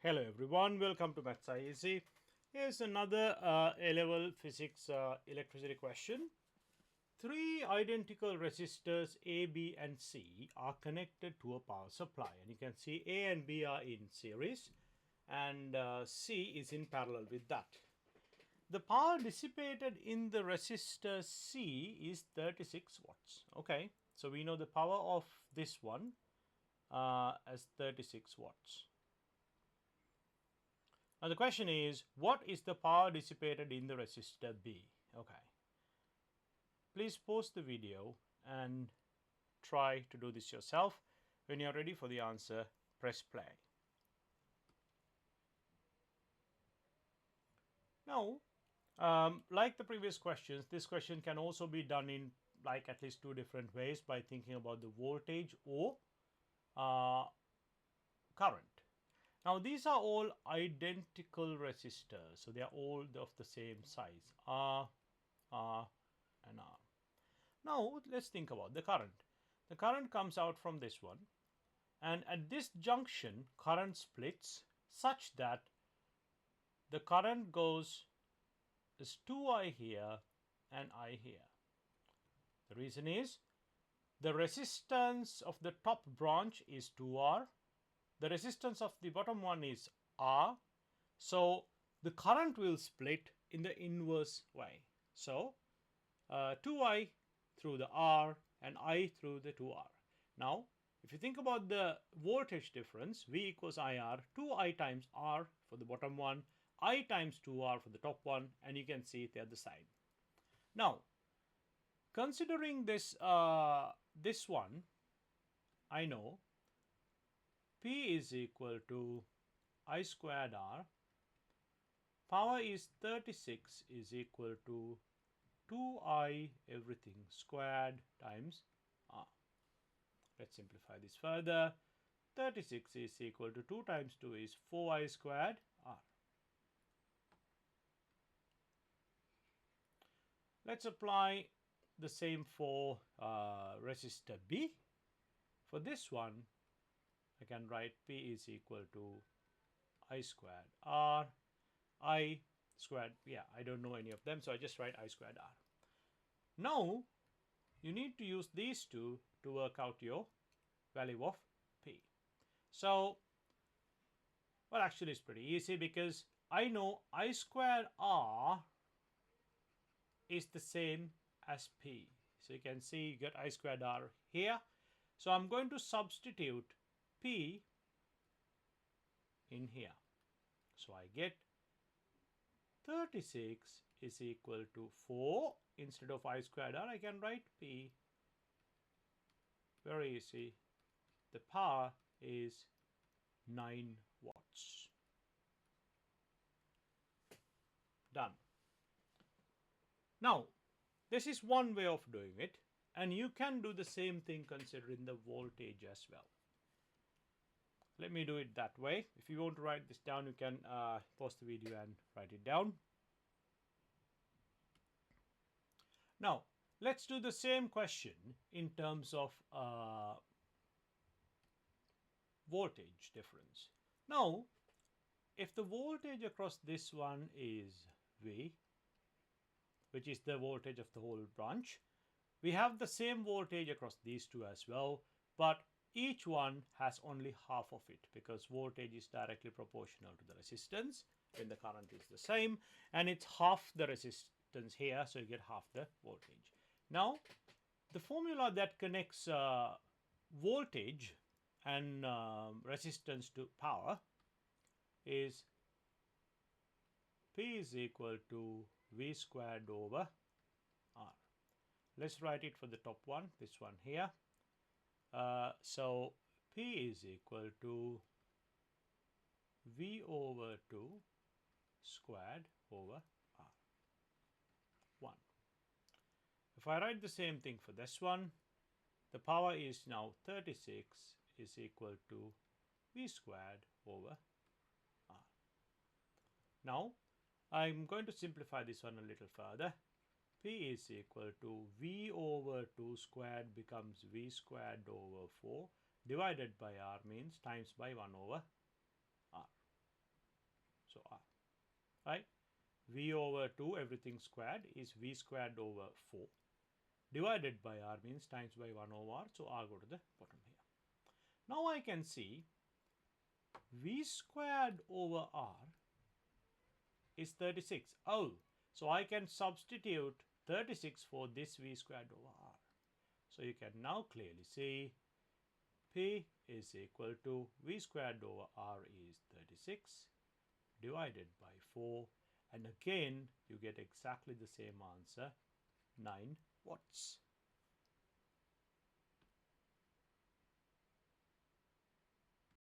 Hello everyone, welcome to Maths IEC. Here's another A-level physics electricity question. Three identical resistors A, B and C are connected to a power supply, and you can see A and B are in series and C is in parallel with that. The power dissipated in the resistor C is 36 watts. Okay, so we know the power of this one as 36 watts. Now the question is, what is the power dissipated in the resistor B? Okay. Please pause the video and try to do this yourself. When you are ready for the answer, press play. Now, like the previous questions, this question can also be done in like at least two different ways by thinking about the voltage or current. Now these are all identical resistors, so they are all of the same size, R, and R. Now let's think about the current. The current comes out from this one, and at this junction current splits such that the current goes is 2I here and I here. The reason is the resistance of the top branch is 2R, the resistance of the bottom one is R, so the current will split in the inverse way. So 2I through the R and I through the 2R. Now if you think about the voltage difference, V equals IR, 2I times R for the bottom one, I times 2R for the top one, and you can see it the other side. Now considering this this one, I know P is equal to I squared R, power is 36 is equal to 2I everything squared times R. Let's simplify this further. 36 is equal to 2 times 2 is 4I squared R. Let's apply the same for resistor B. For this one, I can write P is equal to I squared R, I squared, yeah, I don't know any of them, so I just write I squared R. Now you need to use these two to work out your value of P. So, well, actually it's pretty easy because I know I squared R is the same as P. So you can see you get I squared R here. So I'm going to substitute P in here. So I get 36 is equal to 4. Instead of I squared R, I can write P. Very easy. The power is 9 watts. Done. Now, this is one way of doing it, and you can do the same thing considering the voltage as well. Let me do it that way. If you want to write this down, you can pause the video and write it down. Now, let's do the same question in terms of voltage difference. Now, if the voltage across this one is V, which is the voltage of the whole branch, we have the same voltage across these two as well, but each one has only half of it because voltage is directly proportional to the resistance when the current is the same, and it's half the resistance here, so you get half the voltage. Now the formula that connects voltage and resistance to power is P is equal to V squared over R. Let's write it for the top one, this one here. So P is equal to V over 2 squared over R. 1. If I write the same thing for this one, the power is now 36 is equal to V squared over R. Now I'm going to simplify this one a little further. P is equal to V over 2 squared becomes V squared over 4 divided by R means times by 1 over R. So R, right? V over 2 everything squared is V squared over 4 divided by R means times by 1 over R. So R go to the bottom here. Now I can see V squared over R is 36. Oh, so I can substitute 36 for this V squared over R. So you can now clearly see P is equal to V squared over R is 36 divided by 4, and again you get exactly the same answer, 9 watts.